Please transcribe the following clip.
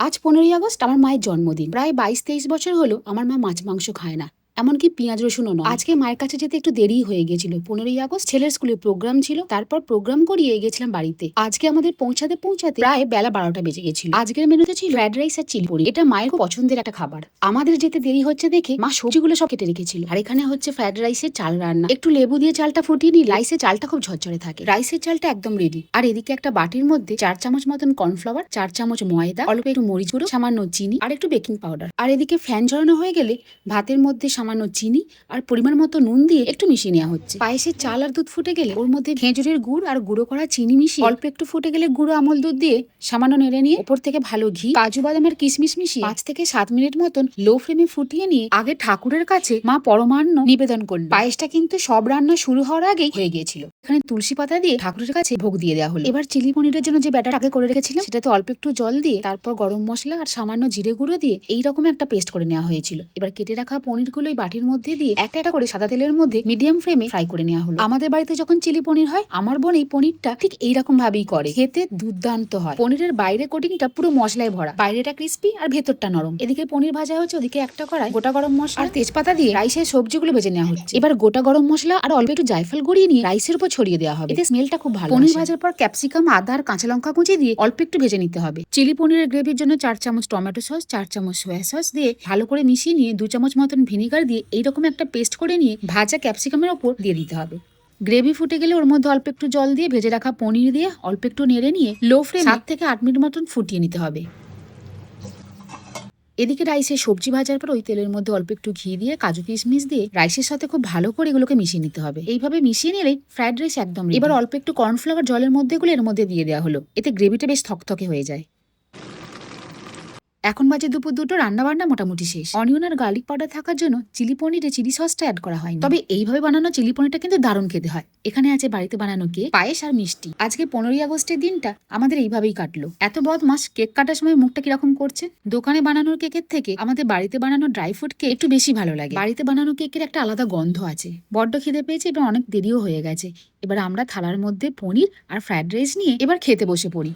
আজ 15ই আগস্ট আমার মায়ের জন্মদিন। প্রায় 22-23 বছর হলো আমার মা মাছ মাংস খায় না, এমনকি পেঁয়াজ রসুনও নয়। আজকে মায়ের কাছে যেতে একটু দেরি হয়ে গেছিল। 15ই আগস্ট ছেলের স্কুলে প্রোগ্রাম ছিল, তারপর প্রোগ্রাম করিয়ে গেছিলাম বাড়িতে। আজকে আমাদের পৌঁছাতে প্রায় বেলা 12টা বেজে গেছিল। আজকের মেনুতে ছিল ফ্রাইড রাইস আর চিলি পনির। এটা মায়ের খুব পছন্দের একটা খাবার। আমাদের যেতে দেরি হচ্ছে দেখে মা সবজিগুলো সব কেটে রেখেছিল। আর এখানে হচ্ছে ফ্রাইড রাইসের চাল রান্না। একটু লেবু দিয়ে চালটা ফুটিয়ে নিই, রাইসের চালটা খুব ঝরঝরে থাকে। রাইসের চালটা একদম রেডি। আর এদিকে একটা বাটির মধ্যে 4 চামচ মতন কর্নফ্লাওয়ার, 4 চামচ ময়দা, অল্প একটু মরিচ গুঁড়ো, সামান্য চিনি আর একটু বেকিং পাউডার। আর এদিকে ফ্যান ঝরানো হয়ে গেলে ভাতের মধ্যে সামান্য চিনি আর পরিমাণ মতো নুন দিয়ে একটু মিশিয়ে নেওয়া হচ্ছে। পায়েসের চাল আর দুধ ফুটে গেলে ওর মধ্যে খেজুরের গুড় আর গুঁড়ো করা চিনি মিশিয়ে অল্প একটু ফুটে গেলে গুঁড়ো আমল দুধ দিয়ে সামান্য নেড়ে নিয়ে ওপর থেকে ভালো ঘি, কাজু বাদামের কিশমিশ মিশিয়ে 5 থেকে 7 মিনিট মতন লো ফ্লেমে ফুটিয়ে নিয়ে আগে ঠাকুরের কাছে মা পরমান্ন নিবেদন করল। পায়েসটা কিন্তু সব রান্না শুরু হওয়ার আগেই হয়ে গিয়েছিল। এখানে তুলসী পাতা দিয়ে ঠাকুরের কাছে ভোগ দিয়ে দেওয়া হলো। এবার চিলি পনিরের জন্য যে ব্যাটার আগে করে রেখেছিলাম সেটাতে অল্প একটু জল দিয়ে তারপর গরম মশলা আর সামান্য জিরে গুঁড়ো দিয়ে এইরকম একটা পেস্ট করে নেওয়া হয়েছিল। এবার কেটে রাখা পনিরগুলো এই বাটির মধ্যে দিয়ে একটা একটা করে সাদা তেলের মধ্যে মিডিয়াম ফ্লেমে ফ্রাই করে নেওয়া হলো। আমাদের বাড়িতে যখন চিলি পনির হয় আমার বোন এই পনিরটা ঠিক এইরকম ভাবেই করে, খেতে দুর্দান্ত হয়। পনিরের বাইরে কোটিংটা পুরো মশলায় ভরা, বাইরেটা ক্রিস্পি আর ভেতরটা নরম। এদিকে পনির ভাজা হচ্ছে, ওদিকে একটা কড়াই গোটা গরম মশলা আর তেজপাতা দিয়ে রাইসের সবজিগুলো ভেজে নেওয়া হচ্ছে। এবার গোটা গরম মশলা আর অল্প একটু জায়ফল গুঁড়িয়ে নিয়ে রাইসের উপর ছড়িয়ে দেওয়া হবে, এতে স্মেলটা খুব ভালো। পনির ভাজার পর ক্যাপসিকাম, আদা আর কাঁচা লঙ্কা কুচি দিয়ে অল্প একটু ভেজে নিতে হবে। চিলি পনিরের গ্রেভির জন্য 4 চামচ টমেটো সস, 4 চামচ সয়া সস দিয়ে ভালো করে মিশিয়ে নিয়ে 2 চামচ মতন ভিনিগার দিয়ে এইরকম একটা পেস্ট করে নিয়ে ভাজা ক্যাপসিকামের ওপর দিয়ে দিতে হবে। গ্রেভি ফুটে গেলে ওর মধ্যে অল্প একটু জল দিয়ে ভেজে রাখা পনির দিয়ে অল্প একটু নেড়ে নিয়ে লো ফ্লেমে 7 থেকে 8 মিনিট মতন ফুটিয়ে নিতে হবে। এদিকে রাইসে সবজি ভাজার পর ওই তেলের মধ্যে অল্প একটু ঘি দিয়ে কাজু কিশমিশ দিয়ে রাইসের সাথে খুব ভালো করে এগুলোকে মিশিয়ে নিতে হবে। এইভাবে মিশিয়ে নিলেই ফ্রাইড রাইস একদম ready। এবার অল্প একটু কর্নফ্লাওয়ার জলের মধ্যে গুলো এর মধ্যে দিয়ে দেওয়া হলো, এতে গ্রেভিটা বেশ থকথকে হয়ে যায়। এখন বাজে দুপুর 2টো, রান্না বান্না মোটামুটি শেষ। অনিয়ন আর গার্লিক পাউডার থাকার জন্য চিলি পনিরে চিলি সসটা অ্যাড করা হয়নি, তবে এইভাবে বানানো চিলি পনিরটা কিন্তু দারুণ খেতে হয়। এখানে আছে বাড়িতে বানানো কেক, পায়েস আর মিষ্টি। আজকে 15ই আগস্টের দিনটা আমাদের এইভাবেই কাটলো। এত বদমাস কেক কাটার সময় মুখটা কিরকম করছে। দোকানে বানানোর কেকের থেকে আমাদের বাড়িতে বানানো ড্রাই ফ্রুট কেক একটু বেশি ভালো লাগে। বাড়িতে বানানো কেকের একটা আলাদা গন্ধ আছে। বড্ড খিদে পেয়েছে, এবার অনেক দেরিও হয়ে গেছে। এবার আমরা থালার মধ্যে পনির আর ফ্রাইড রাইস নিয়ে এবার খেতে বসে পড়ি।